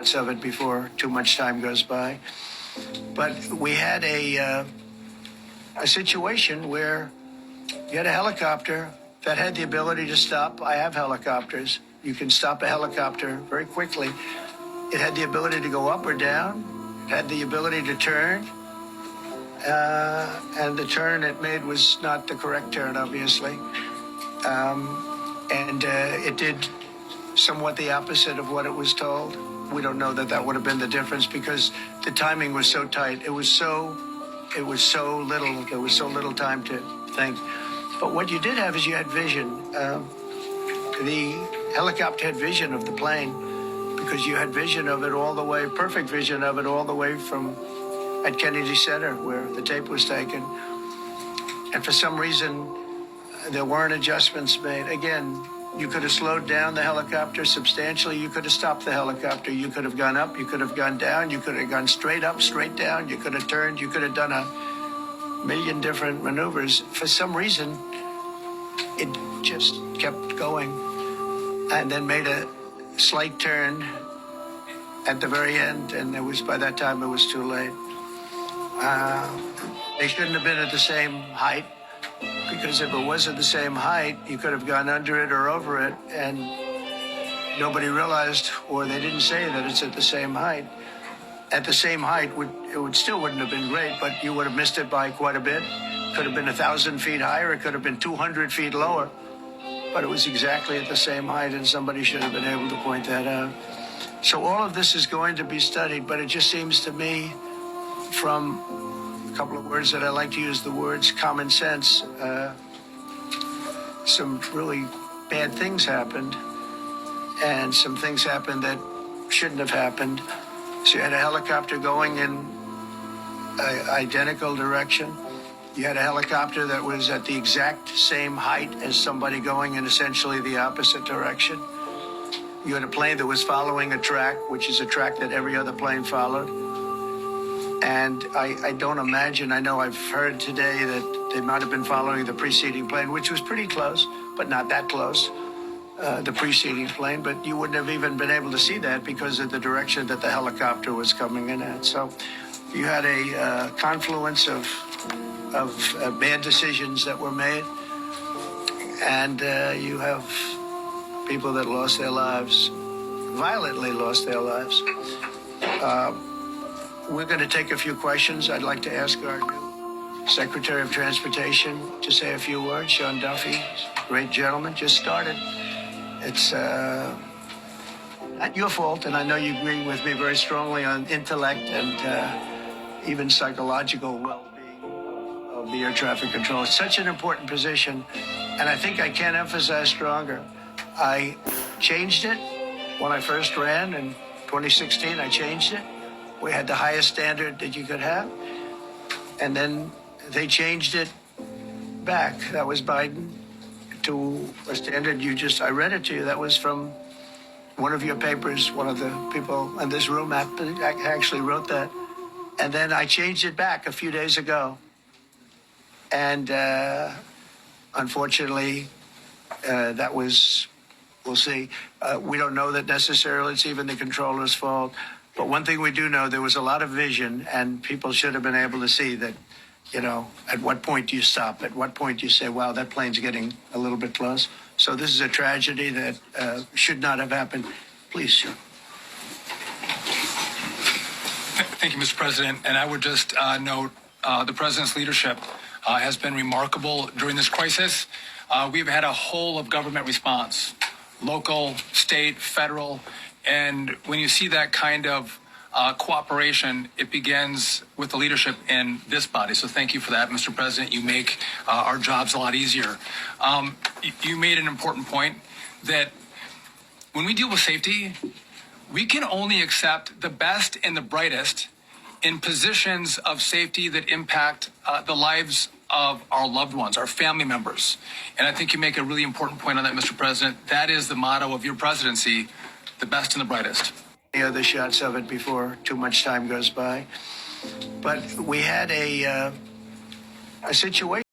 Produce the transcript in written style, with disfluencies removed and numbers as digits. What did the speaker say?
of it before too much time goes by. But we had a situation where you had a helicopter that had the ability to stop. I have helicopters. You can stop a helicopter very quickly. It had the ability to go up or down. It had the ability to turn. And the turn it made was not the correct turn, obviously. It did somewhat the opposite of what it was told. We don't know that would have been the difference because the timing was so tight. It was so little. There was so little time to think. But what you did have is you had vision. The helicopter had vision of the plane because you had vision of it all the way, perfect vision of it all the way from at Kennedy Center where the tape was taken. And for some reason, there weren't adjustments made. Again, you could have slowed down the helicopter substantially. You could have stopped the helicopter. You could have gone up. You could have gone down. You could have gone straight up, straight down. You could have turned. You could have done a million different maneuvers. For some reason, it just kept going and then made a slight turn at the very end. And by that time, it was too late. They shouldn't have been at the same height. Because if it was at the same height, you could have gone under it or over it, and nobody realized, or they didn't say that it's at the same height. At the same height, still wouldn't have been great, but you would have missed it by quite a bit. Could have been 1,000 feet higher. It could have been 200 feet lower. But it was exactly at the same height, and somebody should have been able to point that out. So all of this is going to be studied, but it just seems to me from a couple of words that I like to use, the words common sense. Some really bad things happened, and some things happened that shouldn't have happened. So you had a helicopter going in an identical direction. You had a helicopter that was at the exact same height as somebody going in essentially the opposite direction. You had a plane that was following a track, which is a track that every other plane followed. And I don't imagine, I know I've heard today that they might have been following the preceding plane, which was pretty close, but not that close, the preceding plane. But you wouldn't have even been able to see that because of the direction that the helicopter was coming in at. So you had a confluence of bad decisions that were made. And you have people that lost their lives, violently lost their lives. We're going to take a few questions. I'd like to ask our new Secretary of Transportation to say a few words. Sean Duffy, great gentleman, just started. It's not your fault, and I know you agree with me very strongly on intellect and even psychological well-being of the air traffic control. It's such an important position, and I think I can't emphasize stronger. I changed it when I first ran in 2016. I changed it. We had the highest standard that you could have. And then they changed it back. That was Biden to a standard I read it to you. That was from one of your papers. One of the people in this room actually wrote that. And then I changed it back a few days ago. And unfortunately, that was, we'll see. We don't know that necessarily it's even the controller's fault. But one thing we do know, there was a lot of vision, and people should have been able to see that, at what point do you stop? At what point do you say, wow, that plane's getting a little bit close? So this is a tragedy that should not have happened. Please, Sean. Thank you, Mr. President. And I would just note the President's leadership has been remarkable during this crisis. We've had a whole of government response, local, state, federal. And when you see that kind of cooperation, it begins with the leadership in this body. So thank you for that, Mr. President. You make our jobs a lot easier. You made an important point that when we deal with safety, we can only accept the best and the brightest in positions of safety that impact the lives of our loved ones, our family members. And I think you make a really important point on that, Mr. President. That is the motto of your presidency, the best and the brightest. Any other shots of it before too much time goes by. But we had a situation.